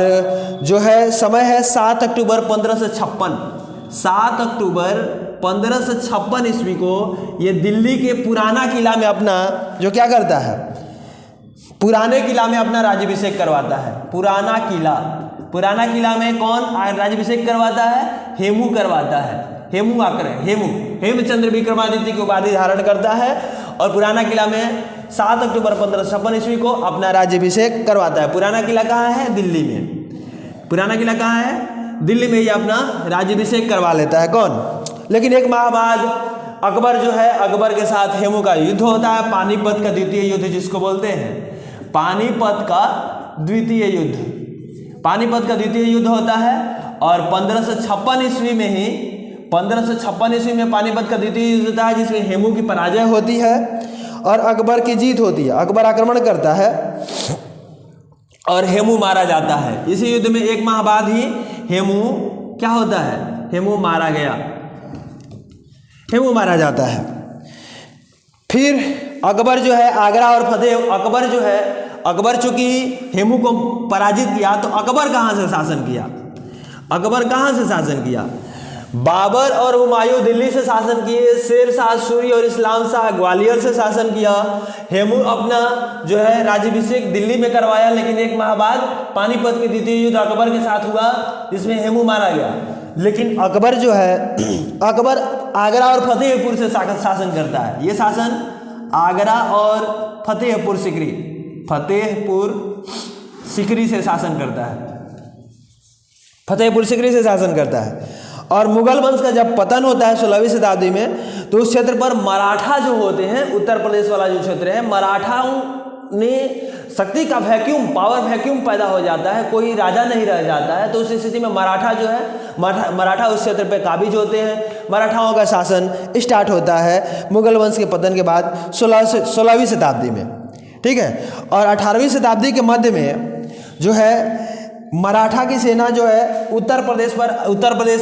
जो है समय है 7 अक्टूबर 1556। 7 अक्टूबर 1556 ईस्वी को ये दिल्ली के पुराना किला में अपना जो क्या करता है? पुराने किला में अपना राज्याभिषेक करवाता है। पुराना किला में कौन राज्याभिषेक करवाता है? हेमू करवाता है। हेमचंद्र विक्रमादित्य की उपाधि धारण करता है और पुराना किला में 7 अक्टूबर 1556 ईस्वी को अपना राज्याभिषेक करवाता है। पुराना किला कहाँ है? दिल्ली में। पुराना किला कहाँ है? दिल्ली में ही अपना राज्याभिषेक करवा लेता है। कौन? लेकिन एक माह बाद अकबर जो है, अकबर के साथ हेमू का युद्ध होता है। पानीपत का द्वितीय युद्ध जिसको बोलते हैं, पानीपत का द्वितीय युद्ध होता है। और 1556 ईस्वी में पानीपत का द्वितीय युद्ध होता है, जिसमें हेमू की पराजय होती है और अकबर की जीत होती है। अकबर आक्रमण करता है और हेमू मारा जाता है। इसी युद्ध में एक माह बाद ही हेमू क्या होता है? हेमू मारा जाता है। फिर अकबर जो है आगरा और फतेह, अकबर चूंकि हेमू को पराजित किया, तो अकबर कहाँ से शासन किया? बाबर और हुमायूं दिल्ली से शासन किए। शेर शाह सूरी और इस्लाम शाह ग्वालियर से शासन किया। हेमू अपना जो है राज्याभिषेक दिल्ली में करवाया, लेकिन एक माह बाद पानीपत के द्वितीय युद्ध अकबर के साथ हुआ, जिसमें हेमू मारा गया। लेकिन अकबर जो है आगरा और फतेहपुर से शासन करता है। ये शासन आगरा और फतेहपुर सीकरी से शासन करता है। और मुगल वंश का जब पतन होता है 16वीं शताब्दी में, तो उस क्षेत्र पर मराठा जो होते हैं, उत्तर प्रदेश वाला जो क्षेत्र है, मराठाओं ने शक्ति का पावर वैक्यूम पैदा हो जाता है, कोई राजा नहीं रह जाता है। तो उस स्थिति में मराठा उस क्षेत्र पे काबिज होते हैं। मराठाओं का शासन स्टार्ट होता है मुगल वंश के पतन के बाद 16वीं शताब्दी में, ठीक है। और 18वीं शताब्दी के मध्य में जो है मराठा की सेना जो है उत्तर प्रदेश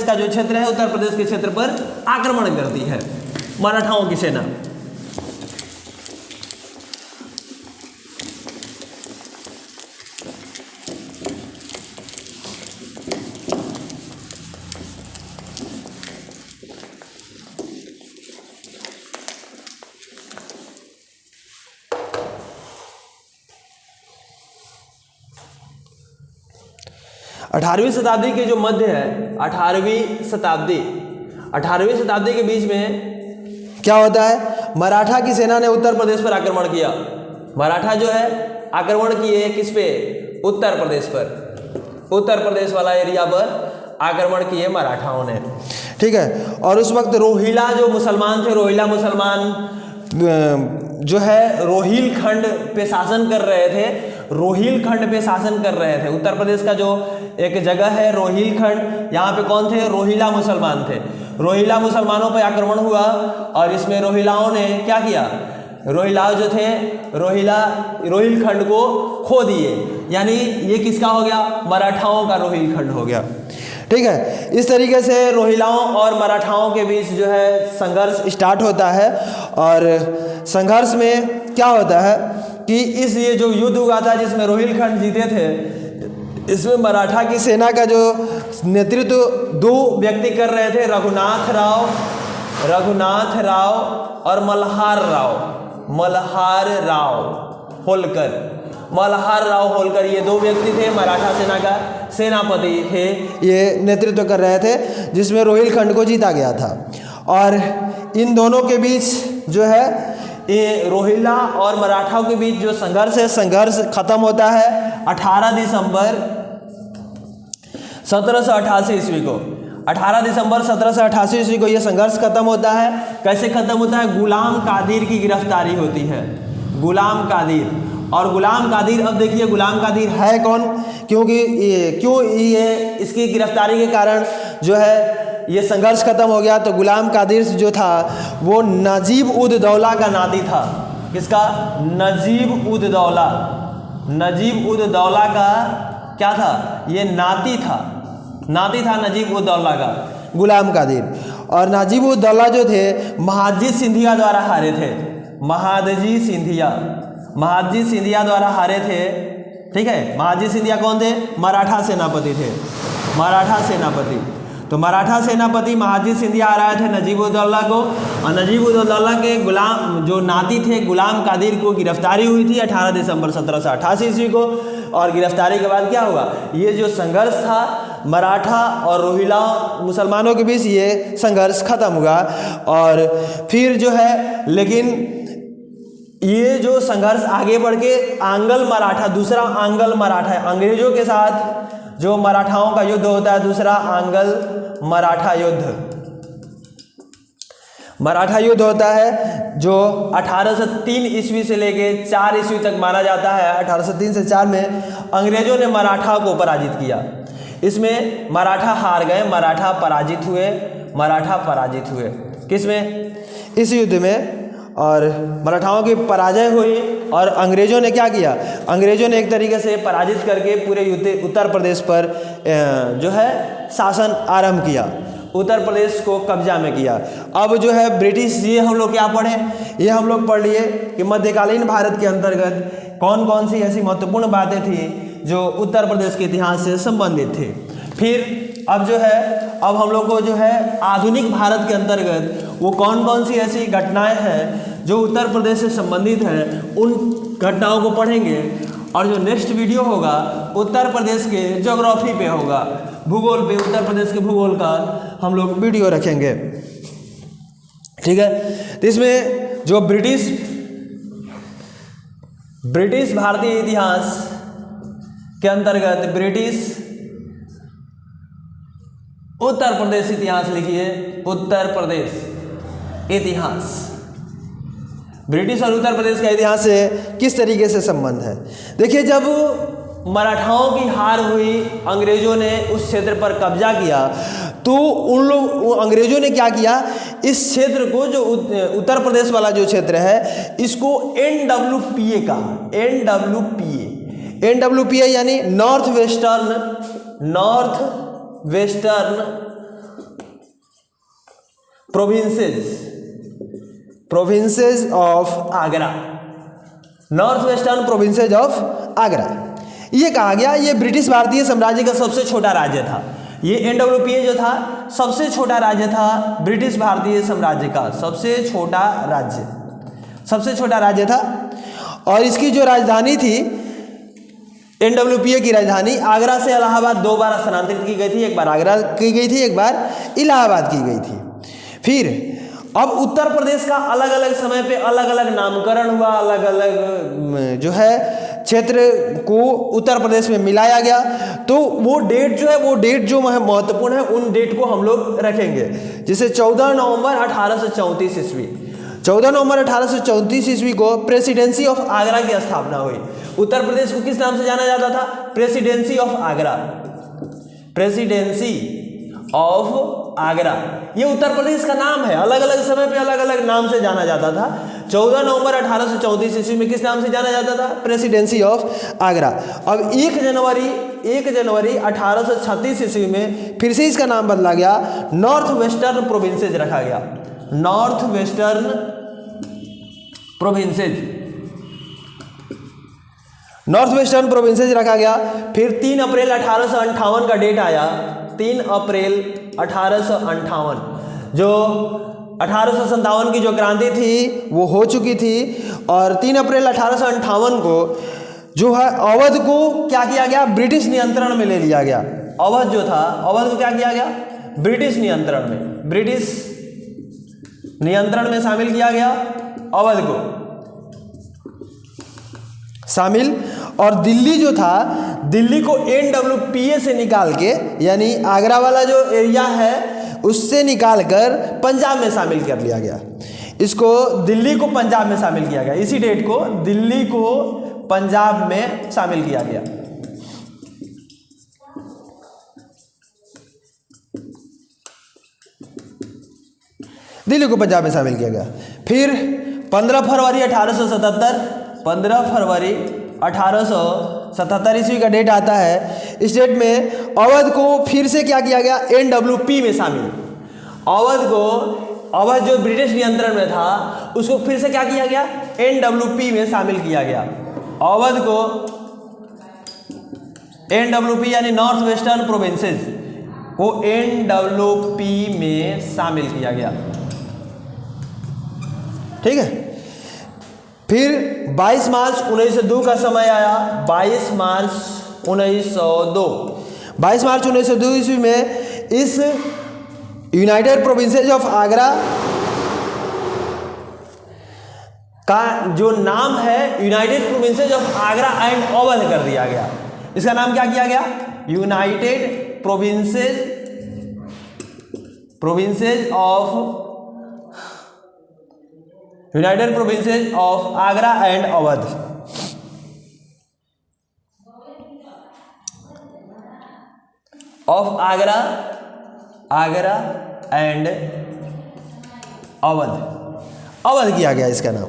का जो क्षेत्र है, उत्तर प्रदेश के क्षेत्र पर आक्रमण करती है मराठाओं की सेना। अठारहवीं शताब्दी के जो मध्य है, 18वीं शताब्दी के बीच में क्या होता है? मराठा की सेना ने उत्तर प्रदेश पर आक्रमण किया। मराठा जो है आक्रमण किए किस पे? उत्तर प्रदेश पर। उत्तर प्रदेश वाला एरिया पर आक्रमण किए मराठाओं ने, ठीक है। और उस वक्त रोहिला जो मुसलमान थे, रोहिला मुसलमान जो है रोहिलखंड पे शासन कर रहे थे। उत्तर प्रदेश का जो एक जगह है रोहिलखंड, यहाँ पे कौन थे? रोहिला मुसलमान थे। रोहिला मुसलमानों पे आक्रमण हुआ और इसमें रोहिलाओं ने क्या किया? रोहिलाओं जो थे रोहिलखंड को खो दिए, यानी ये किसका हो गया? मराठाओं का रोहिलखंड हो गया, ठीक है। इस तरीके से रोहिलाओं और मराठाओं के बीच जो है संघर्ष स्टार्ट होता है। और संघर्ष में क्या होता है कि ये जो युद्ध हुआ था जिसमें रोहिलखंड जीते थे, इसमें मराठा की सेना का जो नेतृत्व दो व्यक्ति कर रहे थे, रघुनाथ राव और मल्हार राव होलकर, ये दो व्यक्ति थे, मराठा सेना का सेनापति थे, ये नेतृत्व कर रहे थे, जिसमें रोहिलखंड को जीता गया था। और इन दोनों के बीच जो है ये रोहिल्ला और मराठाओं के बीच जो संघर्ष है, संघर्ष खत्म होता है 18 दिसंबर 1788 ईस्वी को। 18 दिसंबर 1788 ईस्वी को यह संघर्ष खत्म होता है। कैसे खत्म होता है? गुलाम कादिर की गिरफ्तारी होती है, गुलाम कादिर। और गुलाम कादिर, अब देखिए गुलाम कादिर है कौन, क्योंकि क्यों ये इसकी गिरफ्तारी के कारण जो है ये संघर्ष खत्म हो गया। तो गुलाम कादिर जो था वो नजीब उद दौला का नाती था। किसका? नजीब उद दौला। नजीब उद दौला का क्या था? ये नाती था, नाती था नजीब उद दौला का, गुलाम कादिर। और नजीब उद दौला जो थे महादजी सिंधिया द्वारा हारे थे, महादजी सिंधिया, महादजी सिंधिया द्वारा हारे थे। ठीक है, महादजी सिंधिया कौन थे? मराठा सेनापति थे, मराठा सेनापति। तो मराठा सेनापति महादजी सिंधिया हराए थे नजीब उद दौला को, और नजीब उद दौला के गुलाम जो नाती थे गुलाम कादिर को गिरफ्तारी हुई थी 18 दिसंबर 1788 ईस्वी को। और गिरफ्तारी के बाद क्या हुआ? ये जो संघर्ष था मराठा और रोहिला मुसलमानों के बीच, ये संघर्ष खत्म हुआ। और फिर जो है, लेकिन ये जो संघर्ष आगे बढ़ के आंग्ल मराठा, दूसरा आंग्ल मराठा है, अंग्रेजों के साथ जो मराठाओं का युद्ध होता है, दूसरा आंग्ल मराठा युद्ध, मराठा युद्ध होता है जो 1803 ईस्वी से लेके 4 ईस्वी तक माना जाता है। 1803 से 4 में अंग्रेजों ने मराठा को पराजित किया। इसमें मराठा हार गए, मराठा पराजित हुए, मराठा पराजित हुए। किसमें? इस युद्ध में। और मराठाओं की पराजय हुई और अंग्रेजों ने क्या किया? अंग्रेजों ने एक तरीके से पराजित करके पूरे उत्तर प्रदेश पर जो है शासन आरंभ किया, उत्तर प्रदेश को कब्जा में किया। अब जो है ब्रिटिश, ये हम लोग क्या पढ़े? ये हम लोग पढ़ लिए कि मध्यकालीन भारत के अंतर्गत कौन कौन सी ऐसी महत्वपूर्ण बातें थी जो उत्तर प्रदेश के इतिहास से संबंधित थी। फिर अब जो है, अब हम लोग को जो है आधुनिक भारत के अंतर्गत वो कौन कौन सी ऐसी घटनाएं हैं जो उत्तर प्रदेश से संबंधित हैं, उन घटनाओं को पढ़ेंगे। और जो नेक्स्ट वीडियो होगा उत्तर प्रदेश के ज्योग्राफी पे होगा, भूगोल पे, उत्तर प्रदेश के भूगोल का हम लोग वीडियो रखेंगे। ठीक है, तो इसमें जो ब्रिटिश भारतीय इतिहास के अंतर्गत ब्रिटिश उत्तर प्रदेश इतिहास लिखिए, उत्तर प्रदेश इतिहास, ब्रिटिश और उत्तर प्रदेश का इतिहास से किस तरीके से संबंध है। देखिए, जब मराठाओं की हार हुई, अंग्रेजों ने उस क्षेत्र पर कब्जा किया, तो अंग्रेजों ने क्या किया? इस क्षेत्र को, जो उत्तर प्रदेश वाला जो क्षेत्र है, इसको NWPA कहा, NWPA यानी north western provinces of Agra, north western provinces of Agra, ये कहा गया। ये ब्रिटिश भारतीय साम्राज्य का सबसे छोटा राज्य था। ये NWPA जो था सबसे छोटा राज्य था ब्रिटिश भारतीय साम्राज्य का, सबसे छोटा राज्य था। और इसकी जो राजधानी थी, NWPA की राजधानी आगरा से इलाहाबाद 2 बार स्थानांतरित की गई थी, एक बार आगरा की गई थी, एक बार इलाहाबाद की गई थी। फिर अब उत्तर प्रदेश का अलग अलग समय पे अलग अलग नामकरण हुआ, अलग अलग जो है क्षेत्र को उत्तर प्रदेश में मिलाया गया। तो वो डेट जो है, वो डेट जो महत्वपूर्ण है, उन डेट को हम लोग रखेंगे। जैसे 14 नवंबर 1834 ईस्वी, 14 नवंबर 1834 ईस्वी को प्रेसिडेंसी ऑफ आगरा की स्थापना हुई। उत्तर प्रदेश को किस नाम से जाना जाता था? Presidency of Agra, presidency of Agra, ये उत्तर प्रदेश का नाम है। अलग अलग समय पे अलग अलग नाम से जाना जाता था। 14 नवंबर 1834 ईस्वी में किस नाम से जाना जाता था? Presidency of Agra. अब 1 जनवरी 1836 ईस्वी में फिर से इसका नाम बदला गया, नॉर्थ वेस्टर्न प्रोविंसेज रखा गया, नॉर्थ वेस्टर्न प्रोविंसेज रखा गया। फिर 3 अप्रैल 1858 का डेट आया, 3 अप्रैल 1858, जो 1857 की जो क्रांति थी वो हो चुकी थी। और 3 अप्रैल 1858 को जो है अवध को क्या किया गया? ब्रिटिश नियंत्रण में ले लिया गया। अवध जो था, अवध को क्या किया गया? ब्रिटिश नियंत्रण में, ब्रिटिश नियंत्रण में शामिल किया गया, अवध को शामिल, और दिल्ली जो था, दिल्ली को NWPA से निकाल के, यानी आगरा वाला जो एरिया है उससे निकाल कर पंजाब में शामिल कर लिया गया। इसको दिल्ली को पंजाब में शामिल किया गया, इसी डेट को दिल्ली को पंजाब में शामिल किया गया। दिल्ली को पंजाब में शामिल किया गया। फिर 15 फरवरी 1877 ईस्वी का डेट आता है। इस डेट में अवध को फिर से क्या किया गया, NWP में शामिल। अवध जो ब्रिटिश नियंत्रण में था उसको फिर से क्या किया गया, NWP में शामिल किया गया। अवध को NWP यानी नॉर्थ वेस्टर्न प्रोविंसेस को NWP में शामिल किया गया। ठीक है। फिर 22 मार्च 1902 का समय आया। 22 मार्च 1902 ईस्वी में इस यूनाइटेड प्रोविंसेस ऑफ आगरा का जो नाम है United provinces of Agra and Awadh कर दिया गया। इसका नाम क्या किया गया, United provinces of Agra and Awadh. Of Agra and Awadh किया गया इसका नाम।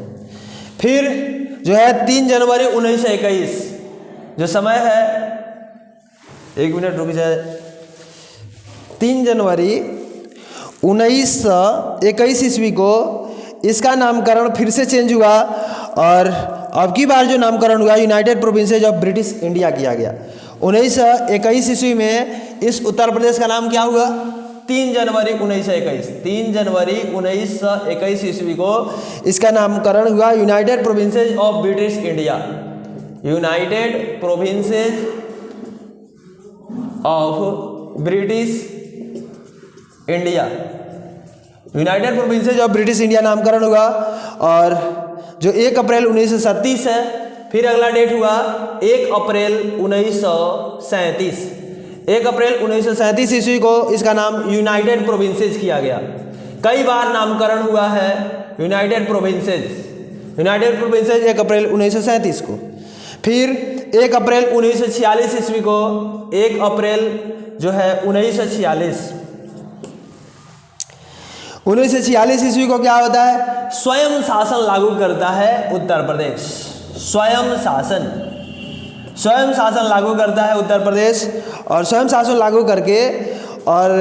फिर जो है 3 जनवरी 1921 जो समय है, 1 मिनट रुक जाए, 3 जनवरी 1921 ईस्वी को इसका नामकरण फिर से चेंज हुआ और अब की बार जो नामकरण हुआ United provinces of British India किया गया। 1921 ईस्वी में इस उत्तर प्रदेश का नाम क्या हुआ, 3 जनवरी 1921 ईस्वी को इसका नामकरण हुआ United provinces of British India. United provinces of British India नामकरण हुआ। और जो 1 अप्रैल 1937 है, फिर अगला डेट हुआ 1 अप्रैल 1937। 1 अप्रैल 1937 ईस्वी को इसका नाम यूनाइटेड प्रोविंसेस किया गया। कई बार नामकरण हुआ है यूनाइटेड प्रोविंसेस 1 अप्रैल 1937 को। फिर 1 अप्रैल 1946 ईस्वी को, 1 अप्रैल जो है 1946 ईस्वी को क्या होता है, स्वयं शासन लागू करता है उत्तर प्रदेश। स्वयं शासन लागू करता है उत्तर प्रदेश, और स्वयं शासन लागू करके और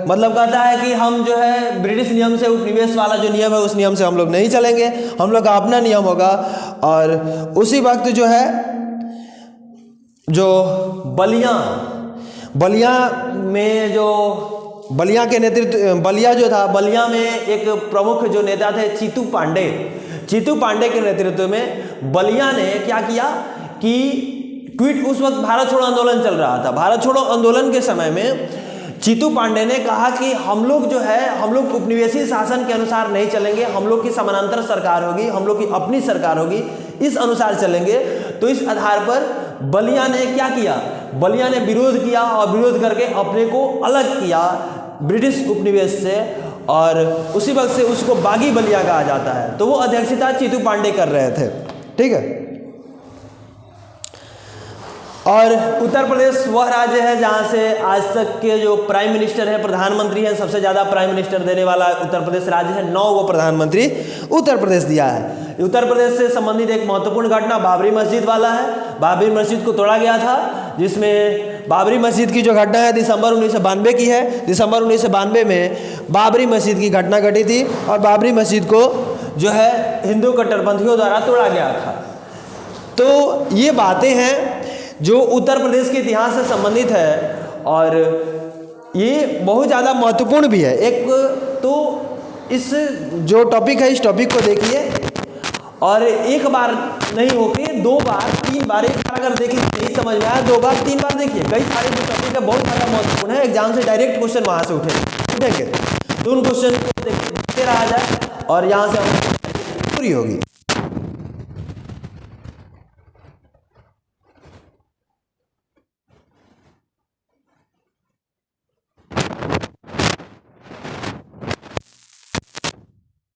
मतलब कहता है कि हम जो है ब्रिटिश नियम से, उपनिवेश वाला जो नियम है उस नियम से हम लोग नहीं चलेंगे, हम लोग का अपना नियम होगा। और उसी वक्त जो है जो बलिया के नेतृत्व, बलिया जो था, बलिया में एक प्रमुख जो नेता थे चीतू पांडे के नेतृत्व में बलिया ने क्या किया कि क्विट, उस वक्त भारत छोड़ो आंदोलन चल रहा था। भारत छोड़ो आंदोलन के समय में चीतू पांडे ने कहा कि हम लोग जो है, हम लोग उपनिवेशी शासन के अनुसार नहीं चलेंगे, हम लोग की समानांतर सरकार होगी, हम लोग की अपनी सरकार होगी, इस अनुसार चलेंगे। तो इस आधार पर बलिया ने क्या किया, बलिया ने विरोध किया और विरोध करके अपने को अलग किया ब्रिटिश उपनिवेश से, और उसी वक्त से उसको बागी बलिया कहा जाता है। तो वो अध्यक्षता चीतू पांडे कर रहे थे। ठीक है। और उत्तर प्रदेश वह राज्य है जहां से आज तक के जो प्राइम मिनिस्टर है, प्रधानमंत्री है, सबसे ज़्यादा प्राइम मिनिस्टर देने वाला उत्तर प्रदेश राज्य है। 9 वो प्रधानमंत्री उत्तर प्रदेश दिया है। उत्तर प्रदेश से संबंधित एक महत्वपूर्ण घटना बाबरी मस्जिद वाला है। बाबरी मस्जिद को तोड़ा गया था, जिसमें बाबरी मस्जिद की जो घटना है दिसंबर 1992 की है। दिसंबर 1992 में बाबरी मस्जिद की घटना घटी थी और बाबरी मस्जिद को जो है हिंदू कट्टरपंथियों द्वारा तोड़ा गया था। तो ये बातें हैं जो उत्तर प्रदेश के इतिहास से संबंधित है और ये बहुत ज़्यादा महत्वपूर्ण भी है। एक तो इस जो टॉपिक है, इस टॉपिक को देखिए और एक बार नहीं होके 2 बार 3 बार, एक बार अगर देखिए नहीं समझ में आया 2 बार 3 बार देखिए। कई सारे जो टॉपिक है बहुत ज़्यादा महत्वपूर्ण है, एग्जाम से डायरेक्ट क्वेश्चन वहाँ से उठेंगे, तो उन क्वेश्चन को देखते रहा जाए और यहाँ से हम पूरी होगी।